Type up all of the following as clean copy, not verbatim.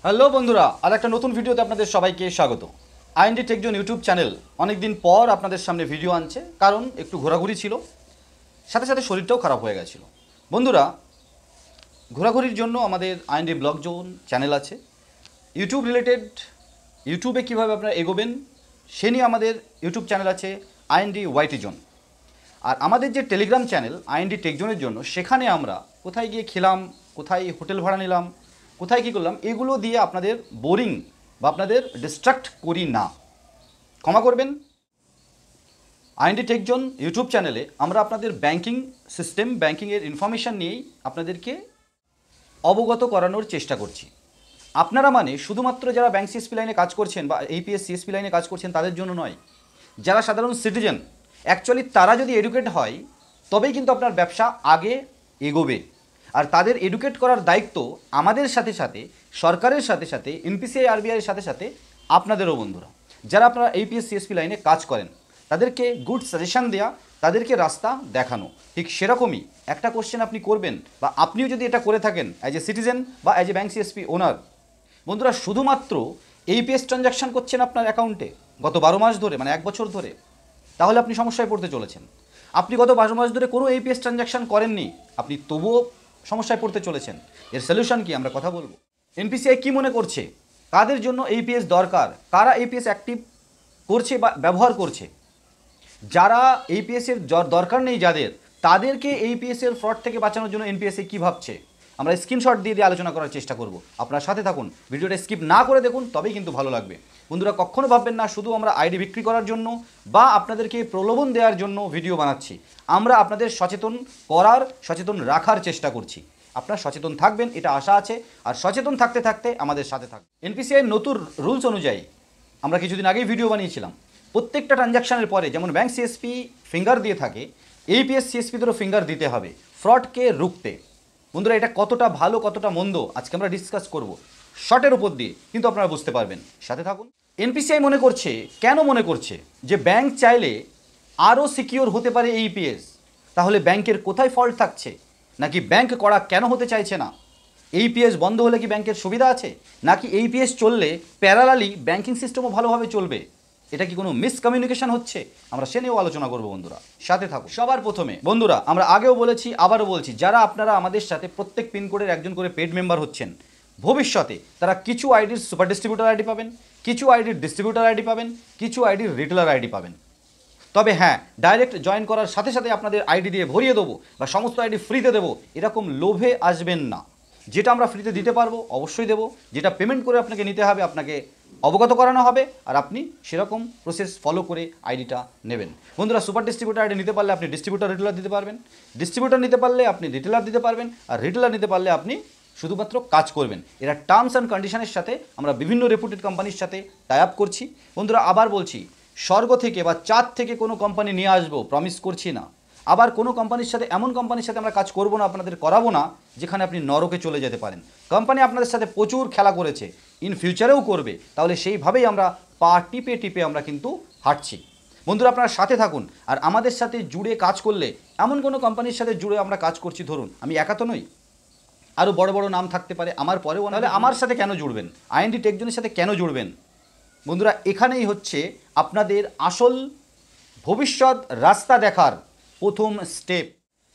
Hello বন্ধুরা, আর একটা নতুন ভিডিওতে আপনাদের সবাইকে স্বাগত। আইএনডি টেকজন ইউটিউব চ্যানেল অনেকদিন পর আপনাদের সামনে ভিডিও আনছে, কারণ একটু ঘোরাঘুরি ছিল, সাথে সাথে শরীরটাও খারাপ হয়ে গেছিলো। বন্ধুরা, ঘোরাঘুরির জন্য আমাদের আইএনডি ব্লগ জোন চ্যানেল আছে। ইউটিউব রিলেটেড, ইউটিউবে কীভাবে আপনারা এগোবেন সে নিয়ে আমাদের ইউটিউব চ্যানেল আছে আইএনডি ওয়াইটি জোন। আর আমাদের যে টেলিগ্রাম চ্যানেল আইএনডি টেকজনের জন্য, সেখানে আমরা কোথায় গিয়ে খেলাম, কোথায় হোটেল ভাড়া নিলাম, কোথায় কী করলাম, এগুলো দিয়ে আপনাদের বোরিং বা আপনাদের ডিস্ট্রাক্ট করি না, ক্ষমা করবেন। আইএনডি টেকজন ইউটিউব চ্যানেলে আমরা আপনাদের ব্যাংকিং সিস্টেম, ব্যাংকিংয়ের ইনফরমেশান নিয়েই আপনাদেরকে অবগত করানোর চেষ্টা করছি। আপনারা মানে শুধুমাত্র যারা ব্যাংক সিএসপি লাইনে কাজ করছেন বা এপিএস সিএসপি লাইনে কাজ করছেন তাদের জন্য নয়, যারা সাধারণ সিটিজেন, অ্যাকচুয়ালি তারা যদি এডুকেট হয় তবেই কিন্তু আপনার ব্যবসা আগে এগোবে। আর তাদের এডুকেট করার দায়িত্ব আমাদের সাথে সাথে, সরকারের সাথে সাথে, এনপিসিআই আরবিআইয়ের সাথে সাথে আপনাদেরও। বন্ধুরা, যারা আপনারা এপিএস সিএসপি লাইনে কাজ করেন তাদেরকে গুড সাজেশান দেওয়া, তাদেরকে রাস্তা দেখানো। ঠিক সেরকমই একটা কোশ্চেন আপনি করবেন, বা আপনিও যদি এটা করে থাকেন অ্যাজ এ সিটিজেন বা অ্যাজ এ ব্যাংক সিএসপি ওনার। বন্ধুরা, শুধুমাত্র এইপিএস ট্রানজ্যাকশান করছেন আপনার অ্যাকাউন্টে গত 12 মাস ধরে, মানে 1 বছর ধরে, তাহলে আপনি সমস্যায় পড়তে চলেছেন। আপনি গত 12 মাস ধরে কোনো এইপিএস ট্রানজ্যাকশান করেননি, আপনি তবুও সমস্যায় পড়তে চলেছেন। এর সলিউশন কি আমরা কথা বলবো। এনপিসিআই কি মনে করছে, কাদের জন্য এইপিএস দরকার, কারা এইপিএস অ্যাক্টিভ করছে বা ব্যবহার করছে, যারা এইপিএসের দরকার নেই যাদের, তাদেরকে এইপিএসের ফ্রড থেকে বাঁচানোর জন্য এনপিএসএ কী ভাবছে, আমরা স্ক্রিনশট দিয়ে আলোচনা করার চেষ্টা করব। আপনার সাথে থাকুন, ভিডিওটা স্কিপ না করে দেখুন, তবেই কিন্তু ভালো লাগবে। বন্ধুরা, কখনো ভাববেন না শুধু আমরা আইডি বিক্রি করার জন্য বা আপনাদেরকে প্রলোভন দেওয়ার জন্য ভিডিও বানাচ্ছি। আমরা আপনাদের সচেতন করার, সচেতন রাখার চেষ্টা করছি। আপনারা সচেতন থাকবেন এটা আশা আছে, আর সচেতন থাকতে থাকতে আমাদের সাথে থাকবেন। এনপিসিআই নতুন রুলস অনুযায়ী আমরা কিছুদিন আগেই ভিডিও বানিয়েছিলাম, প্রত্যেকটা ট্রানজ্যাকশানের পরে যেমন ব্যাংক সিএসপি ফিঙ্গার দিয়ে থাকে, এইপিএস সিএসপিদেরও ফিঙ্গার দিতে হবে ফ্রডকে রুখতে। বন্ধুরা, এটা কতটা ভালো কতটা মন্দ আজকে আমরা ডিসকাস করব শর্টের উপর দিয়ে, কিন্তু আপনারা বুঝতে পারবেন, সাথে থাকুন। এনপিসিআই মনে করছে, কেন মনে করছে যে ব্যাংক চাইলে আরও সিকিওর হতে পারে এইপিএস, তাহলে ব্যাংকের কোথায় ফল্ট থাকছে, নাকি ব্যাংক করা কেন হতে চাইছে না? এইপিএস বন্ধ হলে কি ব্যাংকের সুবিধা আছে, নাকি এইপিএস চললে প্যারালালি ব্যাংকিং সিস্টেমও ভালোভাবে চলবে? এটা কি কোনো মিসকমিউনিকেশন হচ্ছে? আমরা সে নিয়েও আলোচনা করবো। বন্ধুরা, সাথে থাকুন। সবার প্রথমে বন্ধুরা, আমরা আগেও বলেছি, আবারও বলছি, যারা আপনারা আমাদের সাথে প্রত্যেক পিনকোডের একজন করে পেড মেম্বার হচ্ছেন, ভবিষ্যতে তারা কিছু আইডির সুপার ডিস্ট্রিবিউটার আইডি পাবেন, কিছু আইডির ডিস্ট্রিবিউটার আইডি পাবেন, কিছু আইডির রিটেলার আইডি পাবেন। তবে হ্যাঁ, ডাইরেক্ট জয়েন করার সাথে সাথে আপনাদের আইডি দিয়ে ভরিয়ে দেবো বা সমস্ত আইডি ফ্রিতে দেবো, এরকম লোভে আসবেন না। যেটা আমরা ফ্রিতে দিতে পারবো অবশ্যই দেবো, যেটা পেমেন্ট করে আপনাকে নিতে হবে, আপনাকে অবগত করানো হবে, আর আপনি সেরকম প্রসেস ফলো করে আইডিটা নেবেন। বন্ধুরা, সুপার ডিস্ট্রিবিউটার আইডি নিতে পারলে আপনি ডিস্ট্রিবিউটার রিটেলার দিতে পারবেন, ডিস্ট্রিবিউটার নিতে পারলে আপনি রিটেলার দিতে পারবেন, আর রিটেলার নিতে পারলে আপনি শুধুমাত্র কাজ করবেন। এরা টার্মস অ্যান্ড কন্ডিশনের সাথে আমরা বিভিন্ন রেপুটেড কোম্পানির সাথে টাই আপ করছি। বন্ধুরা, আবার বলছি, স্বর্গ থেকে বা চাঁদ থেকে কোনো কোম্পানি নিয়ে আসবো প্রমিস করছি না। আবার কোনো কোম্পানির সাথে, এমন কোম্পানির সাথে আমরা কাজ করব না, আপনাদের করাবো না যেখানে আপনি নরকে চলে যেতে পারেন। কোম্পানি আপনাদের সাথে প্রচুর খেলা করেছে, ইন ফিউচারেও করবে, তাহলে সেইভাবেই আমরা পা টিপে টিপে আমরা কিন্তু হাঁটছি। বন্ধুরা, আপনারা সাথে থাকুন। আর আমাদের সাথে জুড়ে কাজ করলে, এমন কোনো কোম্পানির সাথে জুড়ে আমরা কাজ করছি, ধরুন আমি একা তো নই, আরও বড় বড় নাম থাকতে পারে আমার পরেও, তাহলে আমার সাথে কেন জুড়বেন, আইএনডি টেকজনের সাথে কেন জুড়বেন? বন্ধুরা, এখানেই হচ্ছে আপনাদের আসল ভবিষ্যৎ রাস্তা দেখার প্রথম স্টেপ।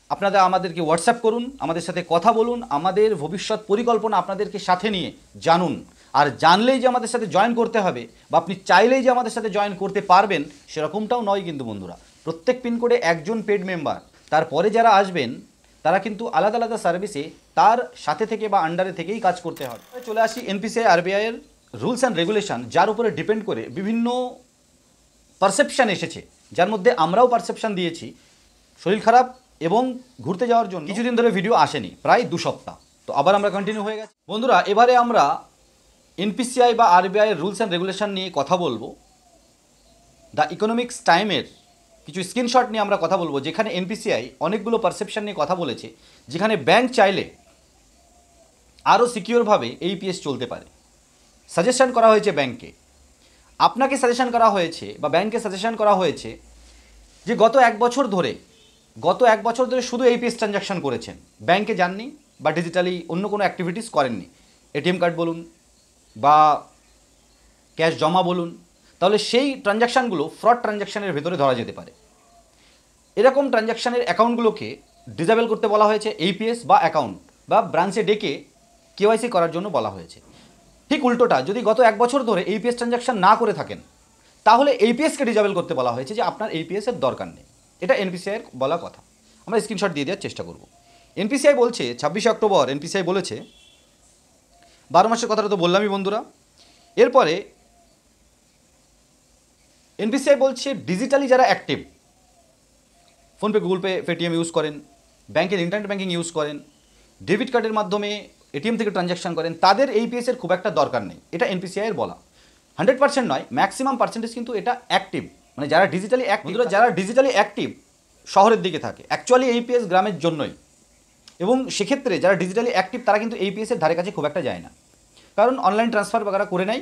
আপনারা আমাদেরকে হোয়াটসঅ্যাপ করুন, আমাদের সাথে কথা বলুন, আমাদের ভবিষ্যৎ পরিকল্পনা আপনাদেরকে সাথে নিয়ে জানুন। আর জানলেই যে আমাদের সাথে জয়েন করতে হবে, বা আপনি চাইলেই যে আমাদের সাথে জয়েন করতে পারবেন, সেরকমটাও নয় কিন্তু। বন্ধুরা, প্রত্যেক পিনকোডে একজন পেড মেম্বার, তারপরে যারা আসবেন তারা কিন্তু আলাদা আলাদা সার্ভিসে তার সাথে থেকে বা আন্ডারে থেকেই কাজ করতে হবে। চলে আসি এনপিসিআই আরবিআইয়ের রুলস অ্যান্ড রেগুলেশন, যার উপরে ডিপেন্ড করে বিভিন্ন পারসেপশান এসেছে, যার মধ্যে আমরাও পারসেপশান দিয়েছি শরীর খারাপ এবং ঘুরতে যাওয়ার জন্য। কিছুদিন ধরে ভিডিও আসেনি, প্রায় 2 সপ্তাহ, তো আবার আমরা কন্টিনিউ হয়ে গেছি। বন্ধুরা, এবারে আমরা এনপিসিআই বা আরবিআইয়ের রুলস অ্যান্ড রেগুলেশন নিয়ে কথা বলবো। দ্য ইকোনমিক্স টাইমের কিছু স্ক্রিনশট নিয়ে আমরা কথা বলবো, যেখানে এনপিসিআই অনেকগুলো পারসেপশান নিয়ে কথা বলেছে, যেখানে ব্যাংক চাইলে আরও সিকিওরভাবে এইপিএস চলতে পারে। সাজেশন করা হয়েছে ব্যাংকে, আপনাকে সাজেশন করা হয়েছে বা ব্যাংকে সাজেশন করা হয়েছে যে গত 1 বছর ধরে শুধু এইপিএস ট্রানজ্যাকশান করেছেন, ব্যাংকে যাননি বা ডিজিটালি অন্য কোনো অ্যাক্টিভিটিস করেননি। এটিএম কার্ড বলুন, বা ক্যাশ জমা বলুন, তাহলে সেই ট্রানজ্যাকশানগুলো ফ্রড ট্রানজ্যাকশানের ভেতরে ধরা যেতে পারে। এরকম ট্রানজ্যাকশানের অ্যাকাউন্টগুলোকে ডিসেবল করতে বলা হয়েছে এইপিএস বা অ্যাকাউন্ট বা ব্রাঞ্চে ডেকে কেওয়াইসি করার জন্য বলা হয়েছে। ঠিক উল্টোটা, যদি গত 1 বছর ধরে এইপিএস ট্রানজ্যাকশান না করে থাকেন তাহলে এইপিএসকে ডিসেবল করতে বলা হয়েছে যে আপনার এইপিএসের দরকার নেই। এটা এনপিসিআইয়ের বলা কথা। আমরা স্ক্রিনশট দিয়ে দেওয়ার চেষ্টা করব। এনপিসিআই বলছে 26 অক্টোবর এনপিসিআই বলেছে, 12 মাসের কথাটা তো বললামই বন্ধুরা। এরপরে এনপিসিআই বলছে ডিজিটালি যারা active, PhonePe, Google pay, Paytm use করেন, ব্যাংকের ইন্টারনেট ব্যাঙ্কিং ইউজ করেন, ডেবিট কার্ডের মাধ্যমে এটিএম থেকে ট্রানজ্যাকশন করেন, তাদের এইপিএসের খুব একটা দরকার নেই। এটা এনপিসিআইয়ের বলা। 100% নয়, ম্যাক্সিমাম পার্সেন্টেজ কিন্তু এটা অ্যাক্টিভ, মানে যারা ডিজিটালি অ্যাক্টিভ, যারা ডিজিটালি অ্যাক্টিভ শহরের দিকে থাকে, অ্যাকচুয়ালি এইপিএস গ্রামের জন্যই। এবং সেক্ষেত্রে যারা ডিজিটালি অ্যাক্টিভ তারা কিন্তু এইপিএসের ধারে কাছে খুব একটা যায় না, কারণ অনলাইন ট্রান্সফার বাগারা করে নেয়।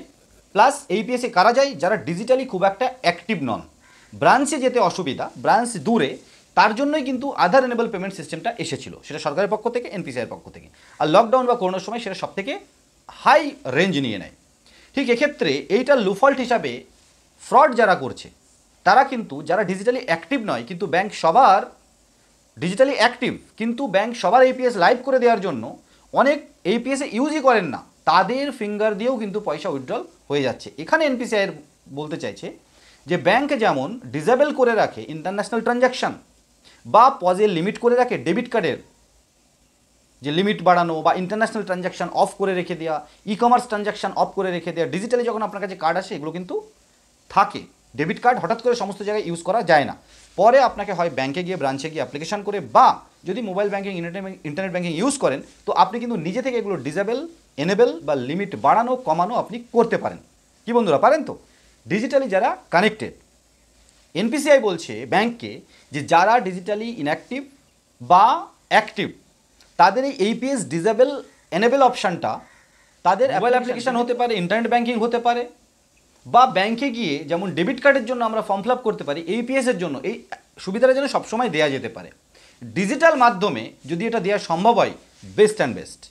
প্লাস এইপিএসে কারা যায়? যারা ডিজিটালি খুব একটা অ্যাক্টিভ নন, ব্রাঞ্চে যেতে অসুবিধা, ব্রাঞ্চ দূরে, তার জন্যই কিন্তু আধার এনেবল পেমেন্ট সিস্টেমটা এসেছিল, সেটা সরকারের পক্ষ থেকে, এনপিসিআইয়ের পক্ষ থেকে। আর লকডাউন বা করোনার সময় সেটা সবথেকে হাই রেঞ্জ নিয়ে নেয়। ঠিক এক্ষেত্রে এইটা লুফল্ট হিসাবে ফ্রড যারা করছে তারা কিন্তু, যারা ডিজিটালি অ্যাক্টিভ নয় কিন্তু ব্যাংক সবার ডিজিটালি অ্যাক্টিভ, কিন্তু ব্যাংক সবার এইপিএস লাইভ করে দেওয়ার জন্য অনেক এইপিএসে ইউজই করেন না, তাদের ফিঙ্গার দিয়েও কিন্তু পয়সা উইথড্রল হয়ে যাচ্ছে। এখানে এনপিসিআই বলতে চাইছে যে ব্যাংক যেমন ডিসেবল করে রাখে ইন্টারন্যাশনাল ট্রানজ্যাকশান বা পজের লিমিট করে রাখে ডেবিট কার্ডের যে লিমিট বাড়ানো বা ইন্টারন্যাশনাল ট্রানজ্যাকশান অফ করে রেখে দেওয়া, ই কমার্স ট্রানজ্যাকশান অফ করে রেখে দেওয়া, ডিজিটালি যখন আপনার কাছে কার্ড আসে এগুলো কিন্তু থাকে। ডেবিট কার্ড হঠাৎ করে সমস্ত জায়গায় ইউজ করা যায় না, পরে আপনাকে হয় ব্যাংকে গিয়ে, ব্রাঞ্চে গিয়ে অ্যাপ্লিকেশন করে, বা যদি mobile banking, internet banking use করেন তো আপনি কিন্তু নিজে থেকে এগুলো ডিসেবল, এনেবল বা লিমিট বাড়ানো কমানো আপনি করতে পারেন। কি বন্ধুরা, পারেন তো? ডিজিটালি যারা কানেক্টেড, এনপিসিআই বলছে ব্যাংককে যে যারা ডিজিটালি ইনঅ্যাক্টিভ বা অ্যাক্টিভ তাদের এই এইপিএস ডিসেবল এনেবল অপশানটা তাদের মোবাইল অ্যাপ্লিকেশন হতে পারে, ইন্টারনেট ব্যাঙ্কিং হতে পারে, বা ব্যাংকে গিয়ে যেমন ডেবিট কার্ডের জন্য আমরা ফর্ম ফিল আপ করতে পারি, এইপিএসের জন্য এই সুবিধাটা যেন সবসময় দেওয়া যেতে পারে। ডিজিটাল মাধ্যমে যদি এটা দেওয়া সম্ভব হয়, বেস্ট অ্যান্ড বেস্ট।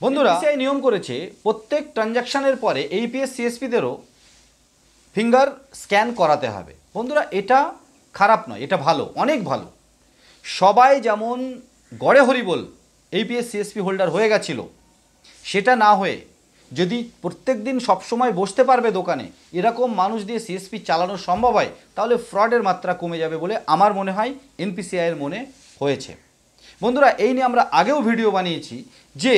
বন্ধুরা, এনপিসিআই নিয়ম করেছে প্রত্যেক ট্রানজ্যাকশানের পরে এইপিএস সিএসপিদেরও ফিঙ্গার স্ক্যান করাতে হবে। বন্ধুরা, এটা খারাপ নয়, এটা ভালো, অনেক ভালো। সবাই যেমন গড়ে হরিবোল এইপিএস সিএসপি হোল্ডার হয়ে গেছিল, সেটা না হয়ে যদি প্রত্যেক দিন সবসময় বসতে পারবে দোকানে, এরকম মানুষ দিয়ে সিএসপি চালানো সম্ভব হয়, তাহলে ফ্রডের মাত্রা কমে যাবে বলে আমার মনে হয়, এনপিসিআইয়ের মনে হয়েছে। বন্ধুরা, এই নিয়ে আমরা আগেও ভিডিও বানিয়েছি যে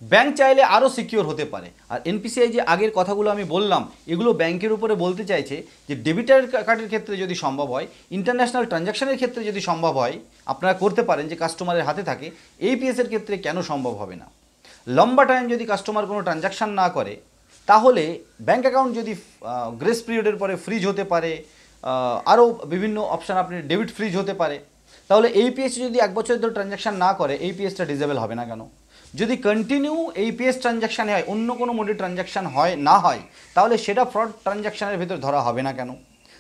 ব্যাংক চাইলে আরও সিকিওর হতে পারে। আর এনপিসিআই যে আগের কথাগুলো আমি বললাম, এগুলো ব্যাংকের উপরে বলতে চাইছে যে ডেবিটের কার্ডের ক্ষেত্রে যদি সম্ভব হয়, ইন্টারন্যাশনাল ট্রানজ্যাকশানের ক্ষেত্রে যদি সম্ভব হয়, আপনারা করতে পারেন যে কাস্টমারের হাতে থাকে, এইপিএসের ক্ষেত্রে কেন সম্ভব হবে না? লম্বা টাইম যদি কাস্টমার কোনো ট্রানজ্যাকশান না করে, তাহলে ব্যাঙ্ক অ্যাকাউন্ট যদি গ্রেস পিরিয়ডের পরে ফ্রিজ হতে পারে, আরও বিভিন্ন অপশান, আপনি ডেবিট ফ্রিজ হতে পারে, তাহলে এইপিএস যদি 1 বছরের ধরে ট্রানজ্যাকশান না করে, এইপিএসটা ডিসেবল হবে না কেন? যদি কন্টিনিউ এইপিএস ট্রানজ্যাকশানে হয়, অন্য কোনো মোডে ট্রানজ্যাকশান হয় না হয়, তাহলে সেটা ফ্রড ট্রানজ্যাকশানের ভেতর ধরা হবে না কেন?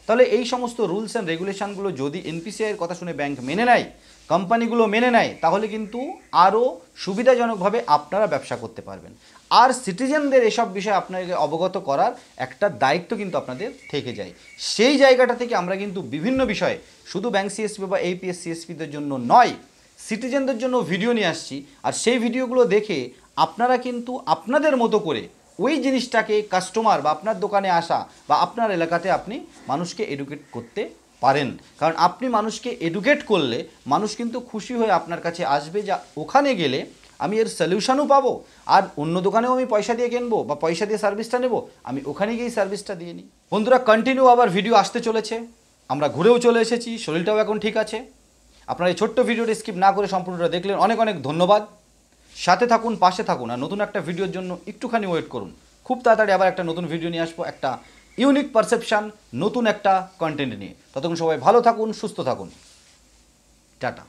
তাহলে এই সমস্ত রুলস অ্যান্ড রেগুলেশনগুলো যদি এনপিসিআইয়ের কথা শুনে ব্যাংক মেনে নেয়, কোম্পানিগুলো মেনে নেয়, তাহলে কিন্তু আরও সুবিধাজনকভাবে আপনারা ব্যবসা করতে পারবেন। আর সিটিজেনদের এসব বিষয়ে আপনাকে অবগত করার একটা দায়িত্ব কিন্তু আপনাদের থেকে যায়। সেই জায়গাটা থেকে আমরা কিন্তু বিভিন্ন বিষয়ে, শুধু ব্যাংক সিএসপি বা এইপিএস সিএসপিদের জন্য নয়, সিটিজেনদের জন্য ভিডিও নিয়ে আসছি। আর সেই ভিডিওগুলো দেখে আপনারা কিন্তু আপনাদের মতো করে ওই জিনিসটাকে কাস্টমার বা আপনার দোকানে আসা বা আপনার এলাকাতে আপনি মানুষকে এডুকেট করতে পারেন। কারণ আপনি মানুষকে এডুকেট করলে মানুষ কিন্তু খুশি হয়ে আপনার কাছে আসবে, যা ওখানে গেলে আমি এর সলিউশনও পাবো, আর অন্য দোকানেও আমি পয়সা দিয়ে কিনবো বা পয়সা দিয়ে সার্ভিসটা নেব, আমি ওখানে গিয়েই সার্ভিসটা দিয়ে নিই। বন্ধুরা, কন্টিনিউ আবার ভিডিও আসতে চলেছে, আমরা ঘুরেও চলে এসেছি, শরীরটাও এখন ঠিক আছে। আপনারা এই ছোট্ট ভিডিওটি স্কিপ না করে সম্পূর্ণটা দেখলেন, অনেক অনেক ধন্যবাদ। সাথে থাকুন, পাশে থাকুন, আর নতুন একটা ভিডিওর জন্য একটুখানি ওয়েট করুন। খুব তাড়াতাড়ি আবার একটা নতুন ভিডিও নিয়ে আসবো, একটা ইউনিক পারসেপশান, নতুন একটা কন্টেন্ট নিয়ে। ততক্ষণ সবাই ভালো থাকুন, সুস্থ থাকুন, টাটা।